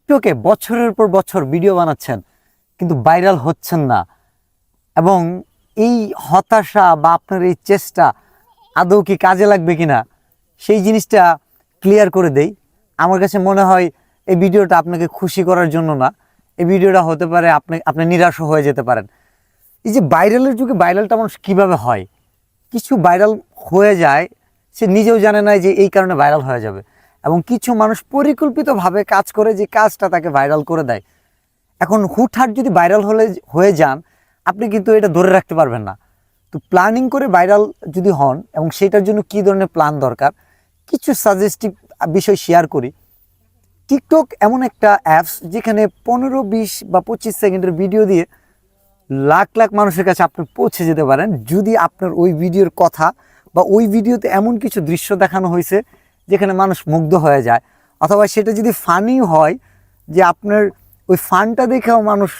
টিকটকে বছরের পর বছর ভিডিও বানাচ্ছেন কিন্তু ভাইরাল হচ্ছেন না, এবং এই হতাশা বা আপনার এই চেষ্টা আদৌ কি কাজে লাগবে কিনা সেই জিনিসটা ক্লিয়ার করে দেই। আমার কাছে মনে হয় এই ভিডিওটা আপনাকে খুশি করার জন্য না, এই ভিডিওটা হতে পারে আপনি নিরাশ হয়ে যেতে পারেন। এই যে ভাইরালের যুগে ভাইরালটা মানুষ কীভাবে হয়, কিছু ভাইরাল হয়ে যায় সে নিজেও জানে না যে এই কারণে ভাইরাল হয়ে যাবে, এবং কিছু মানুষ পরিকল্পিতভাবে কাজ করে যে কাজটা তাকে ভাইরাল করে দেয়। এখন হুটহাট যদি ভাইরাল হয়ে যান, আপনি কিন্তু এটা ধরে রাখতে পারবেন না। তো প্ল্যানিং করে ভাইরাল যদি হন এবং সেটার জন্য কী ধরনের প্ল্যান দরকার, কিছু সাজেস্টিভ বিষয় শেয়ার করি। টিকটক এমন একটা অ্যাপস যেখানে 15, 20 বা 25 সেকেন্ডের ভিডিও দিয়ে লাখ লাখ মানুষের কাছে আপনি পৌঁছে যেতে পারেন, যদি আপনার ওই ভিডিওর কথা বা ওই ভিডিওতে এমন কিছু দৃশ্য দেখানো হয়েছে যেখানে মানুষ মুগ্ধ হয়ে যায়, অথবা সেটা যদি ফানি হয় যে আপনার ওই ফানটা দেখেও মানুষ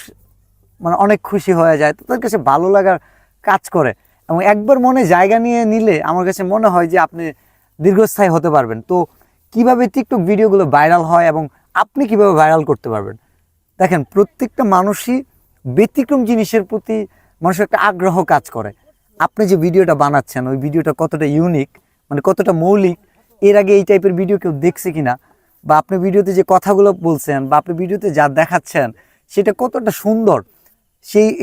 অনেক খুশি হয়ে যায়, তাদের কাছে ভালো লাগার কাজ করে, এবং একবার মনে জায়গা নিয়ে নিলে আমার কাছে মনে হয় যে আপনি দীর্ঘস্থায়ী হতে পারবেন। তো কিভাবে টিকটক ভিডিওগুলো ভাইরাল হয় এবং আপনি কিভাবে ভাইরাল করতে পারবেন, দেখেন প্রত্যেকটা মানুষই ব্যতিক্রম জিনিসের প্রতি মানুষের একটা আগ্রহ কাজ করে। আপনি যে ভিডিওটা বানাচ্ছেন ওই ভিডিওটা কতটা ইউনিক, কতটা মৌলিক, এর আগে এই টাইপের ভিডিও কেউ দেখছে কিনা, বা আপনি ভিডিওতে যে কথাগুলো বলছেন বা আপনি ভিডিওতে যা দেখাচ্ছেন সেটা কতটা সুন্দর,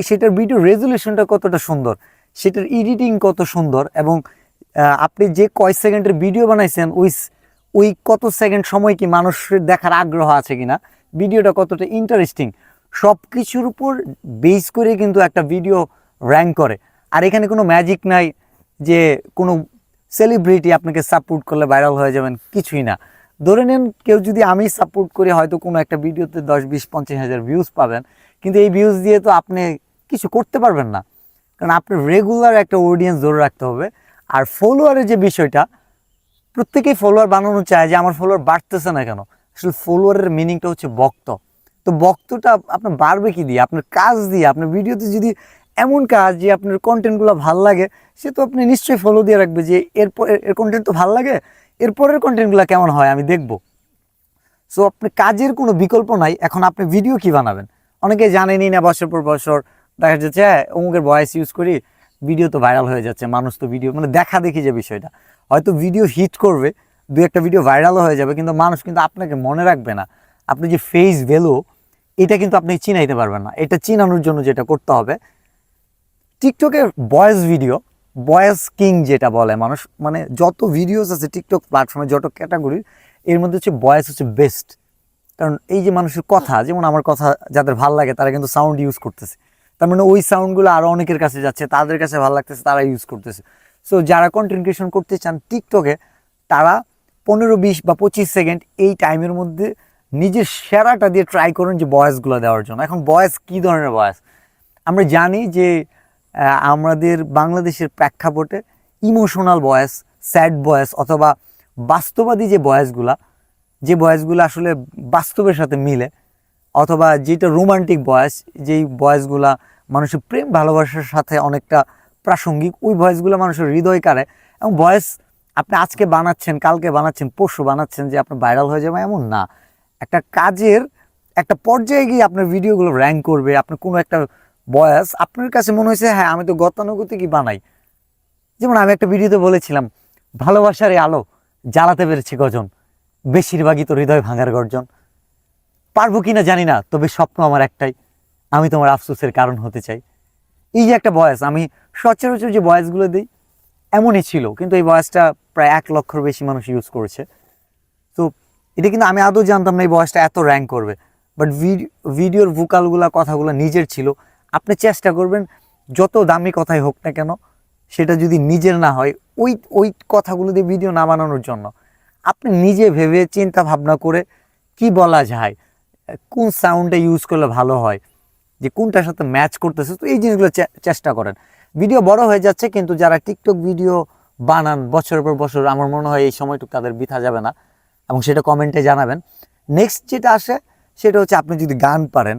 সেটার ভিডিও রেজুলেশনটা কতটা সুন্দর, সেটার এডিটিং কত সুন্দর, এবং আপনি যে কয় সেকেন্ডের ভিডিও বানাইছেন ওই কত সেকেন্ড সময় কি মানুষের দেখার আগ্রহ আছে কিনা, ভিডিওটা কতটা ইন্টারেস্টিং, সব কিছুর উপর বেস করে কিন্তু একটা ভিডিও র্যাঙ্ক করে। আর এখানে কোনো ম্যাজিক নাই যে কোনো সেলিব্রিটি আপনাকে সাপোর্ট করলে ভাইরাল হয়ে যাবেন, কিছুই না। ধরে নেন কেউ যদি আমি সাপোর্ট করি, হয়তো কোনো একটা ভিডিওতে 10, 20, 50 হাজার ভিউজ পাবেন, কিন্তু এই ভিউজ দিয়ে তো আপনি কিছু করতে পারবেন না, কারণ আপনার রেগুলার একটা অডিয়েন্স ধরে রাখতে হবে। আর ফলোয়ারের যে বিষয়টা, প্রত্যেকেই ফলোয়ার বানানো চায় যে আমার ফলোয়ার বাড়তেছে না কেন, আসলে ফলোয়ারের মিনিংটা হচ্ছে ভক্ত। তো ভক্তটা আপনার বাড়বে কি দিয়ে, আপনার কাজ দিয়ে। আপনার ভিডিওতে যদি এমন কাজ যে আপনার কন্টেন্টগুলো ভাল লাগে, সে তো আপনি নিশ্চয়ই ফলো দিয়ে রাখবে যে এর কন্টেন্ট তো ভাল লাগে, এরপরের কন্টেন্টগুলো কেমন হয় আমি দেখব। সো আপনি কাজের কোনো বিকল্প নাই। এখন আপনি ভিডিও কি বানাবেন, অনেকে জানেনই না, বছর পর বছর দেখা যাচ্ছে অমুকের ভয়েস ইউজ করি, ভিডিও তো ভাইরাল হয়ে যাচ্ছে, মানুষ তো ভিডিও দেখা দেখি যে বিষয়টা, হয়তো ভিডিও হিট করবে, দু একটা ভিডিও ভাইরালও হয়ে যাবে, কিন্তু মানুষ কিন্তু আপনাকে মনে রাখবে না। আপনি যে ফেস ভ্যালু, এটা কিন্তু আপনি চিনাইতে পারবেন না। এটা চিনানোর জন্য যেটা করতে হবে, টিকটকের ভয়েস ভিডিও, ভয়েস কিং যেটা বলে মানুষ, যত ভিডিওস আছে টিকটক প্ল্যাটফর্মে, যত ক্যাটাগরির, এর মধ্যে হচ্ছে ভয়েস হচ্ছে বেস্ট। কারণ এই যে মানুষের কথা, যেমন আমার কথা যাদের ভাল লাগে তারা কিন্তু সাউন্ড ইউজ করতেছে, তার ওই সাউন্ডগুলো আরও অনেকের কাছে যাচ্ছে, তাদের কাছে ভালো লাগতেছে, তারা ইউজ করতেছে। সো যারা কন্টেন্ট ক্রিয়েশন করতে চান টিকটকে, তারা 15, 20 বা 25 সেকেন্ড এই টাইমের মধ্যে নিজের সেরাটা দিয়ে ট্রাই করুন যে ভয়েসগুলো দেওয়ার জন্য। এখন ভয়েস কী ধরনের ভয়েস, আমরা জানি যে আমাদের বাংলাদেশের প্রেক্ষাপটে ইমোশনাল ভয়েস, স্যাড ভয়েস, অথবা বাস্তবাদী যে ভয়েসগুলো আসলে বাস্তবের সাথে মিলে, অথবা যেটা রোমান্টিক ভয়েস, যেই ভয়েসগুলা মানুষের প্রেম ভালোবাসার সাথে অনেকটা প্রাসঙ্গিক, ওই ভয়েসগুলো মানুষের হৃদয় কাড়ে। এবং ভয়েস আপনি আজকে বানাচ্ছেন, কালকে বানাচ্ছেন, পরশু বানাচ্ছেন যে আপনার ভাইরাল হয়ে যাবে এমন না। একটা কাজের একটা পর্যায়ে গিয়ে আপনার ভিডিওগুলো র্যাঙ্ক করবে। আপনার কোনো একটা ভয়েস আপনার কাছে মনে হয়েছে হ্যাঁ আমি তো গতানুগতিকই বানাই, যেমন আমি একটা ভিডিওতে বলেছিলাম, ভালোবাসার এই আলো জ্বালাতে পেরেছি গজন, বেশিরভাগই তো হৃদয় ভাঙার গর্জন, পারবো কিনা জানি না, তবে স্বপ্ন আমার একটাই, আমি তোমার আফসোসের কারণ হতে চাই। এই যে একটা ভয়েস, আমি সচরাচর যে ভয়েসগুলো দিই এমনই ছিল, কিন্তু এই ভয়েসটা প্রায় 1 লক্ষর বেশি মানুষ ইউজ করেছে। তো এটা কিন্তু আমি আদৌ জানতাম না এই ভয়েসটা এত র্যাঙ্ক করবে, বাট ভিডিওর ভোকালগুলো, কথাগুলো নিজের ছিল। আপনি চেষ্টা করবেন যত দামি কথাই হোক না কেন, সেটা যদি নিজের না হয়, ওই কথাগুলো দিয়ে ভিডিও না বানানোর জন্য আপনি নিজে ভেবে চিন্তা ভাবনা করে কি বলা যায়, কোন সাউন্ডটা ইউজ করলে ভালো হয়, যে কোনটার সাথে ম্যাচ করতেছে, তো এই জিনিসগুলো চেষ্টা করেন। ভিডিও বড় হয়ে যাচ্ছে, কিন্তু যারা টিকটক ভিডিও বানান বছরের পর বছর, আমার মনে হয় এই সময়টুকু তাদের বৃথা যাবে না, এবং সেটা কমেন্টে জানাবেন। নেক্সট যেটা আসে সেটা হচ্ছে, আপনি যদি গান পারেন,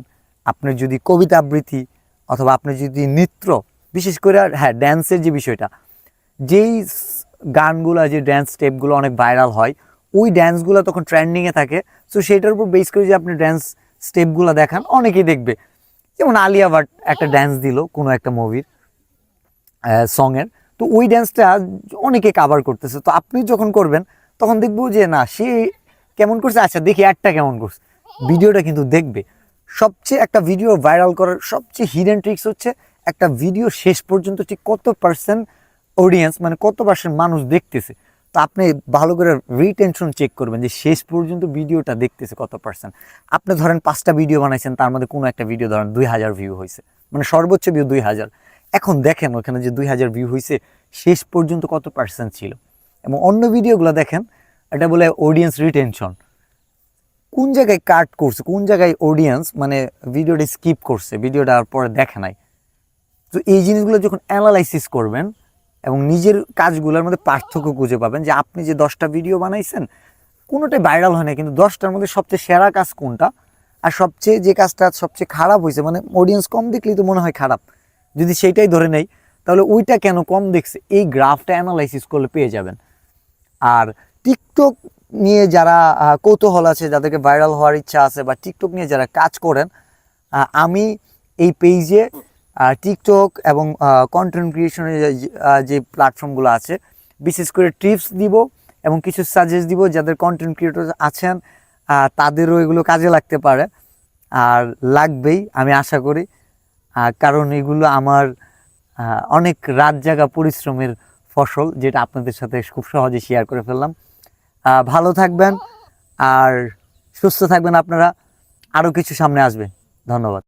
আপনি যদি কবিতা আবৃত্তি, অথবা আপনি যদি নৃত্য, বিশেষ করে হ্যাঁ ড্যান্সের যে বিষয়টা, যেই গানগুলো, যে ড্যান্স স্টেপগুলো অনেক ভাইরাল হয়, ওই ড্যান্সগুলো তখন ট্রেন্ডিংয়ে থাকে। সো সেইটার উপর বেস করে যে আপনি ড্যান্স স্টেপগুলো দেখান, অনেকেই দেখবে। যেমন আলিয়া ভাট একটা ড্যান্স দিল কোনো একটা মুভির সঙের, তো ওই ড্যান্সটা অনেকে কাভার করতেছে। তো আপনি যখন করবেন তখন দেখবো যে না, সে কেমন করছে, আচ্ছা দেখি অ্যাডটা কেমন করছে, ভিডিওটা কিন্তু দেখবে। সবচেয়ে একটা ভিডিও ভাইরাল করার সবচেয়ে হিডেন ট্রিক্স হচ্ছে একটা ভিডিও শেষ পর্যন্ত ঠিক কত পার্সেন্ট অডিয়েন্স, মানে কত পার্সেন্ট মানুষ দেখতেছে। তো আপনি ভালো করে রিটেনশন চেক করবেন যে শেষ পর্যন্ত ভিডিওটা দেখতেছে কত পার্সেন্ট। আপনি ধরেন 5টা ভিডিও বানাইছেন, তার মধ্যে কোনো একটা ভিডিও ধরেন 2000 ভিউ হয়েছে, মানে সর্বোচ্চ ভিউ 2000। এখন দেখেন ওখানে যে 2000 ভিউ হয়েছে, শেষ পর্যন্ত কত পার্সেন্ট ছিল। এবং অন্য ভিডিওগুলো দেখেন, এটা বলে অডিয়েন্স রিটেনশন, কোন জায়গায় কাট করছে, কোন জায়গায় অডিয়েন্স মানে ভিডিওটা স্কিপ করছে, ভিডিওটা আর পরে দেখে নাই। তো এই জিনিসগুলো যখন অ্যানালাইসিস করবেন এবং নিজের কাজগুলোর মধ্যে পার্থক্য খুঁজে পাবেন যে আপনি যে 10টা ভিডিও বানাইছেন কোনোটাই ভাইরাল হয় না, কিন্তু 10টার মধ্যে সবচেয়ে সেরা কাজ কোনটা, আর সবচেয়ে যে কাজটা সবচেয়ে খারাপ হয়েছে, মানে অডিয়েন্স কম দেখলেই তো মনে হয় খারাপ, যদি সেইটাই ধরে নেই তাহলে ওইটা কেন কম দেখছে, এই গ্রাফটা অ্যানালাইসিস করলে পেয়ে যাবেন। আর টিকটক নিয়ে যারা কৌতূহল আছে, যাদেরকে ভাইরাল হওয়ার ইচ্ছা আছে, বা টিকটক নিয়ে যারা কাজ করেন, আমি এই পেজে টিকটক এবং কন্টেন্ট ক্রিয়েশনের যে প্ল্যাটফর্মগুলো আছে, বিশেষ করে টিপস দিব এবং কিছু সাজেস্ট দিব যাদের কন্টেন্ট ক্রিয়েটর আছেন, তাদেরও এগুলো কাজে লাগতে পারে, আর লাগবেই আমি আশা করি। কারণ এগুলো আমার অনেক রাত জাগা পরিশ্রমের ফসল, যেটা আপনাদের সাথে খুব সহজে শেয়ার করে ফেললাম। ভালো থাকবেন আর সুস্থ থাকবেন আপনারা, আরও কিছু সামনে আসবে। ধন্যবাদ।